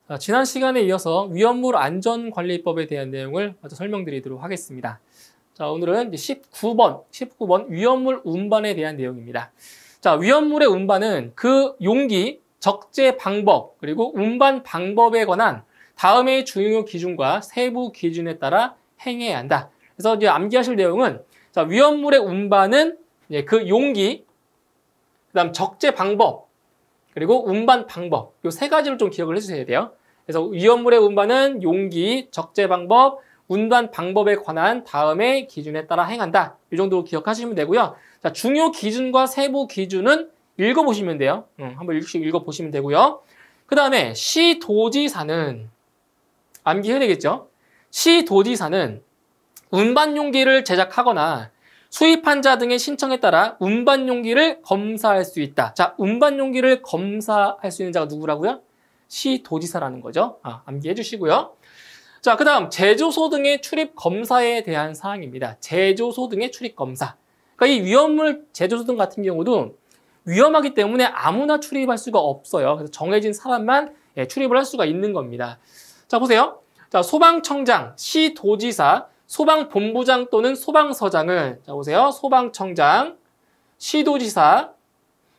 자, 지난 시간에 이어서 위험물 안전관리법에 대한 내용을 먼저 설명드리도록 하겠습니다. 자, 오늘은 19번 위험물 운반에 대한 내용입니다. 자, 위험물의 운반은 그 용기, 적재 방법, 그리고 운반 방법에 관한 다음의 중요 기준과 세부 기준에 따라 행해야 한다. 그래서 이제 암기하실 내용은 자, 위험물의 운반은 그 용기, 그다음 적재 방법, 그리고 운반 방법, 이 세 가지를 좀 기억을 해주셔야 돼요. 그래서 위험물의 운반은 용기, 적재 방법, 운반 방법에 관한 다음의 기준에 따라 행한다. 이 정도 기억하시면 되고요. 자, 중요 기준과 세부 기준은 읽어보시면 돼요. 한번 읽어보시면 되고요. 그 다음에 시도지사는 암기해야 되겠죠. 시도지사는 운반 용기를 제작하거나 수입한 자 등의 신청에 따라 운반 용기를 검사할 수 있다. 자, 운반 용기를 검사할 수 있는 자가 누구라고요? 시도지사라는 거죠. 암기해 주시고요. 자, 그 다음 제조소 등의 출입 검사에 대한 사항입니다. 제조소 등의 출입 검사. 그러니까 이 위험물 제조소 등 같은 경우도 위험하기 때문에 아무나 출입할 수가 없어요. 그래서 정해진 사람만 출입을 할 수가 있는 겁니다. 자, 보세요. 자, 소방청장, 시도지사, 소방본부장 또는 소방서장은 자, 보세요. 소방청장, 시도지사,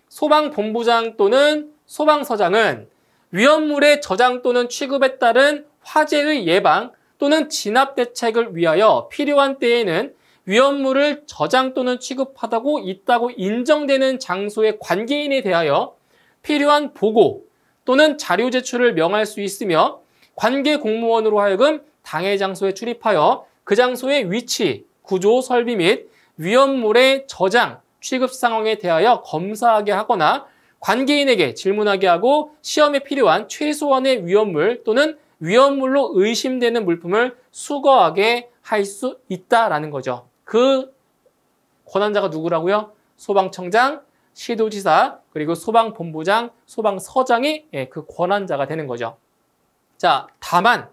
소방본부장 또는 소방서장은 위험물의 저장 또는 취급에 따른 화재의 예방 또는 진압 대책을 위하여 필요한 때에는 위험물을 저장 또는 취급하다고 있다고 인정되는 장소의 관계인에 대하여 필요한 보고 또는 자료 제출을 명할 수 있으며 관계 공무원으로 하여금 당해 장소에 출입하여 그 장소의 위치, 구조, 설비 및 위험물의 저장, 취급 상황에 대하여 검사하게 하거나 관계인에게 질문하게 하고 시험에 필요한 최소한의 위험물 또는 위험물로 의심되는 물품을 수거하게 할 수 있다라는 거죠. 그 권한자가 누구라고요? 소방청장, 시도지사, 그리고 소방본부장, 소방서장이 그 권한자가 되는 거죠. 자, 다만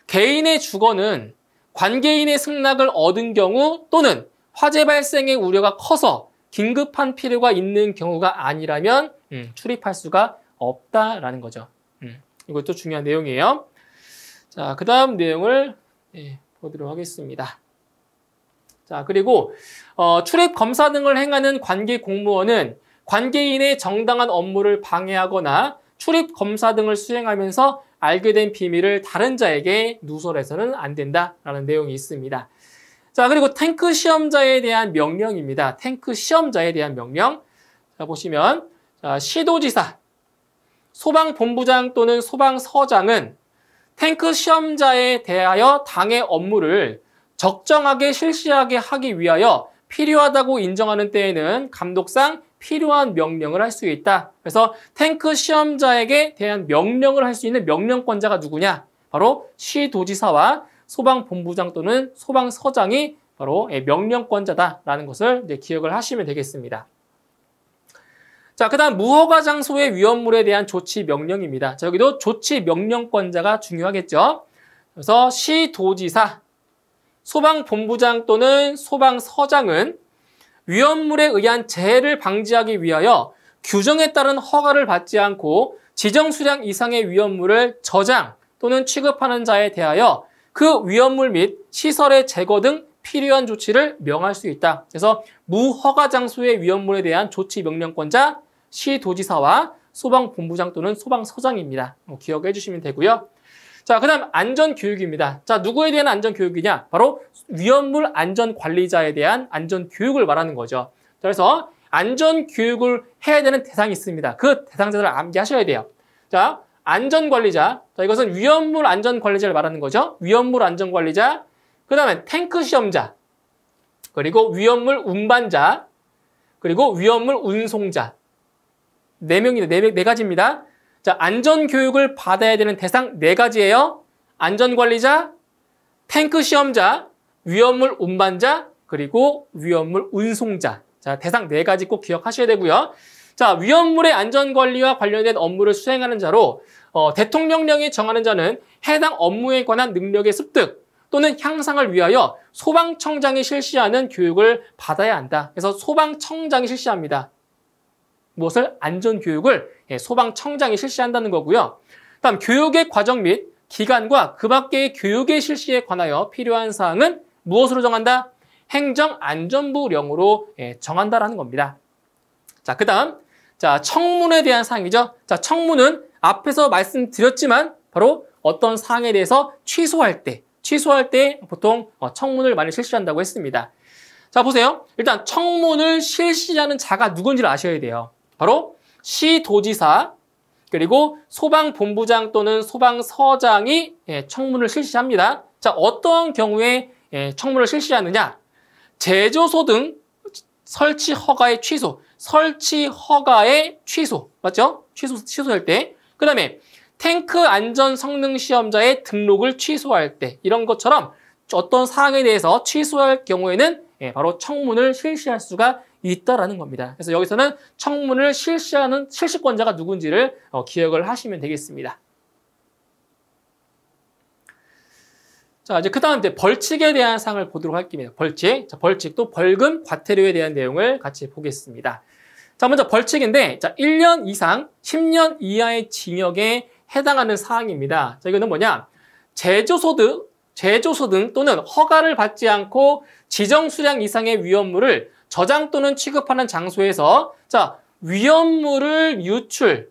개인의 주거는 관계인의 승낙을 얻은 경우 또는 화재 발생의 우려가 커서 긴급한 필요가 있는 경우가 아니라면 출입할 수가 없다라는 거죠. 이것도 중요한 내용이에요. 자, 그 다음 내용을 보도록 하겠습니다. 자, 그리고 출입 검사 등을 행하는 관계 공무원은 관계인의 정당한 업무를 방해하거나 출입 검사 등을 수행하면서 알게 된 비밀을 다른 자에게 누설해서는 안 된다라는 내용이 있습니다. 자, 그리고 탱크 시험자에 대한 명령입니다. 탱크 시험자에 대한 명령. 자, 보시면 자, 시도지사, 소방본부장 또는 소방서장은 탱크 시험자에 대하여 당의 업무를 적정하게 실시하게 하기 위하여 필요하다고 인정하는 때에는 감독상 필요한 명령을 할 수 있다. 그래서 탱크 시험자에게 대한 명령을 할 수 있는 명령권자가 누구냐? 바로 시도지사와 소방본부장 또는 소방서장이 바로 명령권자다라는 것을 이제 기억을 하시면 되겠습니다. 자, 그 다음 무허가 장소의 위험물에 대한 조치 명령입니다. 자, 여기도 조치 명령권자가 중요하겠죠. 그래서 시도지사, 소방본부장 또는 소방서장은 위험물에 의한 재해를 방지하기 위하여 규정에 따른 허가를 받지 않고 지정 수량 이상의 위험물을 저장 또는 취급하는 자에 대하여 그 위험물 및 시설의 제거 등 필요한 조치를 명할 수 있다. 그래서 무허가 장소의 위험물에 대한 조치 명령권자 시도지사와 소방본부장 또는 소방서장입니다. 기억해 주시면 되고요. 자, 그 다음 안전교육입니다. 자, 누구에 대한 안전교육이냐? 바로 위험물 안전관리자에 대한 안전교육을 말하는 거죠. 그래서 안전교육을 해야 되는 대상이 있습니다. 그 대상자들을 암기하셔야 돼요. 자, 안전관리자. 자, 이것은 위험물 안전관리자를 말하는 거죠. 위험물 안전관리자. 그 다음에 탱크 시험자. 그리고 위험물 운반자. 그리고 위험물 운송자. 네 가지입니다. 자, 안전교육을 받아야 되는 대상 4가지예요. 안전관리자, 탱크 시험자, 위험물 운반자, 그리고 위험물 운송자. 자, 대상 4가지 꼭 기억하셔야 되고요. 자, 위험물의 안전관리와 관련된 업무를 수행하는 자로 대통령령이 정하는 자는 해당 업무에 관한 능력의 습득 또는 향상을 위하여 소방청장이 실시하는 교육을 받아야 한다. 그래서 소방청장이 실시합니다. 무엇을? 안전교육을 소방청장이 실시한다는 거고요. 다음 교육의 과정 및 기간과 그 밖의 교육의 실시에 관하여 필요한 사항은 무엇으로 정한다? 행정안전부령으로 정한다라는 겁니다. 자, 그 다음 청문에 대한 사항이죠. 자, 청문은 앞에서 말씀드렸지만 바로 어떤 사항에 대해서 취소할 때 보통 청문을 많이 실시한다고 했습니다. 자, 보세요. 일단 청문을 실시하는 자가 누군지를 아셔야 돼요. 바로 시도지사 그리고 소방본부장 또는 소방서장이 청문을 실시합니다. 자, 어떤 경우에 청문을 실시하느냐? 제조소 등 설치 허가의 취소, 맞죠? 취소할 때. 그 다음에 탱크 안전 성능 시험자의 등록을 취소할 때 이런 것처럼 어떤 사항에 대해서 취소할 경우에는 바로 청문을 실시할 수가 있다라는 겁니다. 그래서 여기서는 청문을 실시하는 실시권자가 누군지를 기억을 하시면 되겠습니다. 자, 이제 그 다음 이제 벌칙에 대한 사항을 보도록 할게요. 벌칙. 자, 벌칙도 벌금, 과태료에 대한 내용을 같이 보겠습니다. 자, 먼저 벌칙인데, 자, 1년 이상 10년 이하의 징역에 해당하는 사항입니다. 자, 이거는 뭐냐? 제조소 등 또는 허가를 받지 않고 지정 수량 이상의 위험물을 저장 또는 취급하는 장소에서 자, 위험물을 유출,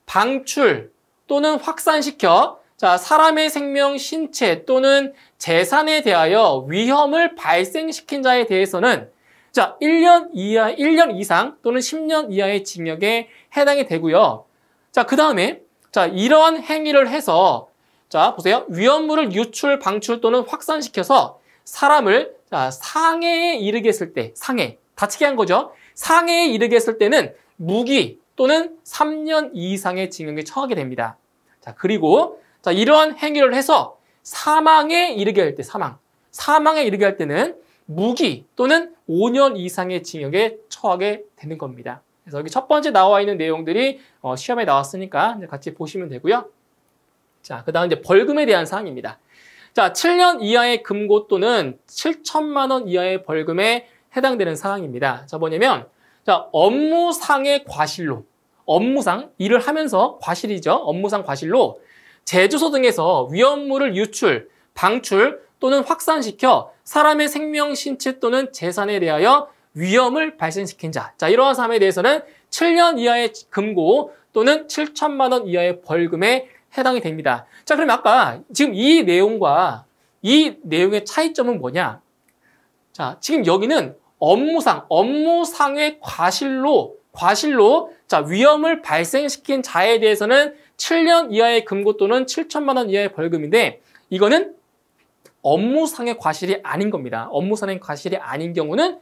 방출 또는 확산시켜 자, 사람의 생명, 신체 또는 재산에 대하여 위험을 발생시킨 자에 대해서는 자, 1년 이상 또는 10년 이하의 징역에 해당이 되고요. 자, 그 다음에 자, 이러한 행위를 해서 자, 보세요. 위험물을 유출, 방출 또는 확산시켜서 사람을 자, 상해에 이르게 했을 때, 다치게 한 거죠. 상해에 이르게 했을 때는 무기 또는 3년 이상의 징역에 처하게 됩니다. 자, 그리고 자, 이러한 행위를 해서 사망에 이르게 할 때, 사망에 이르게 할 때는 무기 또는 5년 이상의 징역에 처하게 되는 겁니다. 그래서 여기 첫 번째 나와 있는 내용들이 시험에 나왔으니까 같이 보시면 되고요. 자, 그 다음 이제 벌금에 대한 사항입니다. 자, 7년 이하의 금고 또는 7천만 원 이하의 벌금에 해당되는 사항입니다. 자, 뭐냐면, 자, 업무상의 과실로, 일을 하면서 과실이죠. 업무상 과실로 제조소 등에서 위험물을 유출, 방출 또는 확산시켜 사람의 생명, 신체 또는 재산에 대하여 위험을 발생시킨 자. 자, 이러한 사람에 대해서는 7년 이하의 금고 또는 7천만 원 이하의 벌금에 해당이 됩니다. 자, 그럼 아까 지금 이 내용과 이 내용의 차이점은 뭐냐? 자, 지금 여기는 업무상의 과실로 자, 위험을 발생시킨 자에 대해서는 7년 이하의 금고 또는 7천만 원 이하의 벌금인데 이거는 업무상의 과실이 아닌 겁니다. 업무상의 과실이 아닌 경우는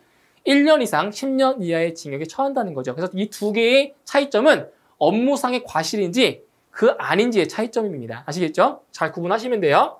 1년 이상 10년 이하의 징역에 처한다는 거죠. 그래서 이 두 개의 차이점은 업무상의 과실인지 그 아닌지의 차이점입니다. 아시겠죠? 잘 구분하시면 돼요.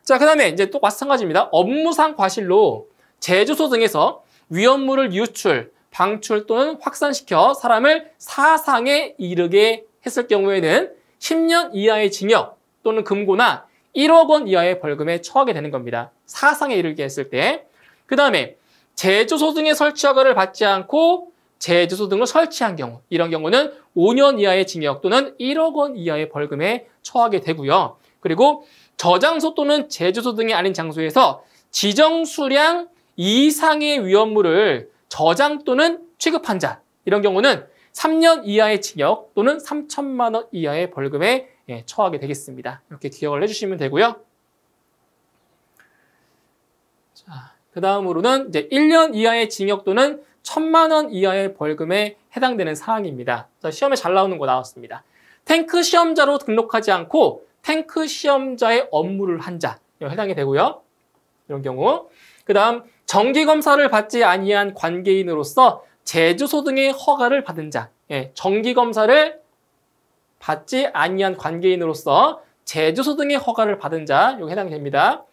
자, 그 다음에 이제 또 마찬가지입니다. 업무상 과실로 제조소 등에서 위험물을 유출, 방출 또는 확산시켜 사람을 사상에 이르게 했을 경우에는 10년 이하의 징역 또는 금고나 1억 원 이하의 벌금에 처하게 되는 겁니다. 사상에 이르게 했을 때. 그 다음에 제조소 등의 설치 허가를 받지 않고 제조소 등을 설치한 경우, 이런 경우는 5년 이하의 징역 또는 1억 원 이하의 벌금에 처하게 되고요. 그리고 저장소 또는 제조소 등이 아닌 장소에서 지정 수량 이상의 위험물을 저장 또는 취급한 자, 이런 경우는 3년 이하의 징역 또는 3천만 원 이하의 벌금에 처하게 되겠습니다. 이렇게 기억을 해주시면 되고요. 자, 그 다음으로는 이제 1년 이하의 징역 또는 1,000만 원 이하의 벌금에 해당되는 사항입니다. 자, 시험에 잘 나오는 거 나왔습니다. 탱크 시험자로 등록하지 않고 탱크 시험자의 업무를 한 자, 해당이 되고요. 이런 경우. 그 다음 정기검사를 받지 아니한 관계인으로서 제조소 등의 허가를 받은 자, 정기검사를 받지 아니한 관계인으로서 제조소 등의 허가를 받은 자, 여기 해당이 됩니다.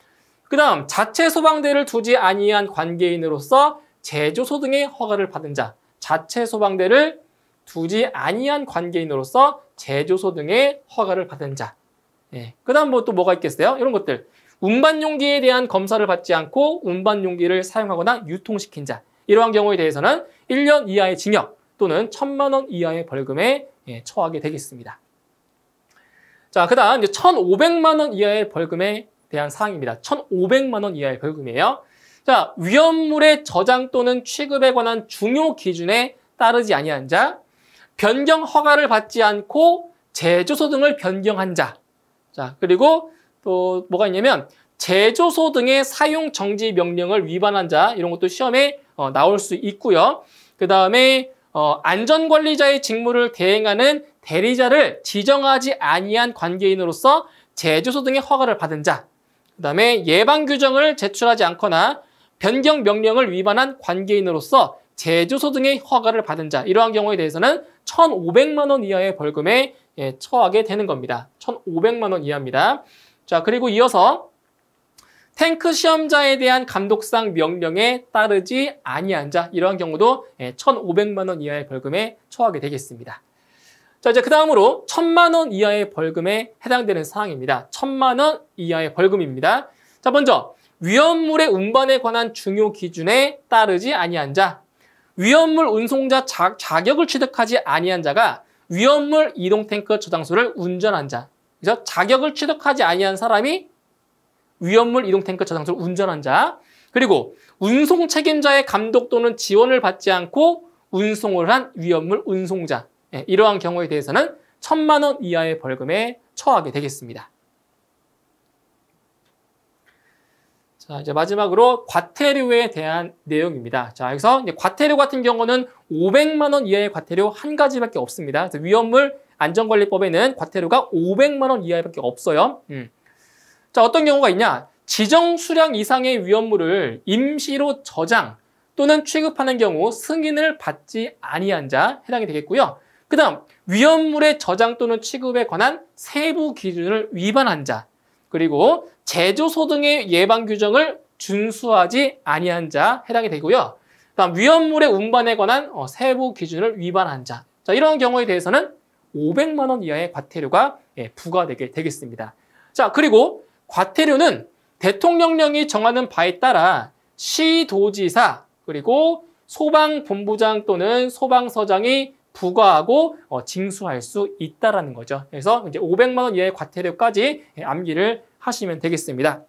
그 다음 자체 소방대를 두지 아니한 관계인으로서 제조소 등의 허가를 받은 자, 자체 소방대를 두지 아니한 관계인으로서 제조소 등의 허가를 받은 자. 그 다음 또 뭐가 있겠어요? 이런 것들. 운반용기에 대한 검사를 받지 않고 운반용기를 사용하거나 유통시킨 자. 이러한 경우에 대해서는 1년 이하의 징역 또는 1,000만 원 이하의 벌금에 처하게 되겠습니다. 자, 그 다음 이제 1,500만 원 이하의 벌금에 대한 사항입니다. 1,500만 원 이하의 벌금이에요. 자, 위험물의 저장 또는 취급에 관한 중요 기준에 따르지 아니한 자, 변경 허가를 받지 않고 제조소 등을 변경한 자. 자, 그리고 또 뭐가 있냐면 제조소 등의 사용 정지 명령을 위반한 자, 이런 것도 시험에 나올 수 있고요. 그 다음에 안전관리자의 직무를 대행하는 대리자를 지정하지 아니한 관계인으로서 제조소 등의 허가를 받은 자, 그 다음에 예방규정을 제출하지 않거나 변경 명령을 위반한 관계인으로서 제조소 등의 허가를 받은 자, 이러한 경우에 대해서는 1,500만 원 이하의 벌금에 처하게 되는 겁니다. 1,500만 원 이하입니다. 자, 그리고 이어서 탱크 시험자에 대한 감독상 명령에 따르지 아니한 자, 이러한 경우도 1,500만 원 이하의 벌금에 처하게 되겠습니다. 자, 이제 그 다음으로 1,000만 원 이하의 벌금에 해당되는 사항입니다. 1,000만 원 이하의 벌금입니다. 자, 먼저 위험물의 운반에 관한 중요 기준에 따르지 아니한 자, 위험물 운송자 자격을 취득하지 아니한 자가 위험물 이동 탱크 저장소를 운전한 자, 그래서 자격을 취득하지 아니한 사람이 위험물 이동 탱크 저장소를 운전한 자, 그리고 운송 책임자의 감독 또는 지원을 받지 않고 운송을 한 위험물 운송자, 이러한 경우에 대해서는 1,000만 원 이하의 벌금에 처하게 되겠습니다. 자, 이제 마지막으로 과태료에 대한 내용입니다. 자, 여기서 이제 과태료 같은 경우는 500만 원 이하의 과태료 한 가지밖에 없습니다. 그래서 위험물 안전관리법에는 과태료가 500만 원 이하밖에 없어요. 자, 어떤 경우가 있냐? 지정 수량 이상의 위험물을 임시로 저장 또는 취급하는 경우 승인을 받지 아니한 자 해당이 되겠고요. 그 다음 위험물의 저장 또는 취급에 관한 세부 기준을 위반한 자, 그리고 제조소 등의 예방 규정을 준수하지 아니한 자 해당이 되고요. 그다음 위험물의 운반에 관한 세부 기준을 위반한 자. 자, 이런 경우에 대해서는 500만 원 이하의 과태료가 부과되게 되겠습니다. 자, 그리고 과태료는 대통령령이 정하는 바에 따라 시도지사 그리고 소방본부장 또는 소방서장이 부과하고 징수할 수 있다라는 거죠. 그래서 이제 500만 원 이하의 과태료까지 암기를 하시면 되겠습니다.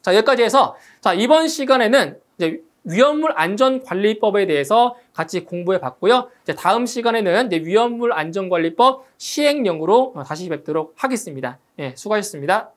자, 여기까지 해서 자, 이번 시간에는 이제 위험물 안전관리법에 대해서 같이 공부해 봤고요. 이제 다음 시간에는 이제 위험물 안전관리법 시행령으로 다시 뵙도록 하겠습니다. 수고하셨습니다.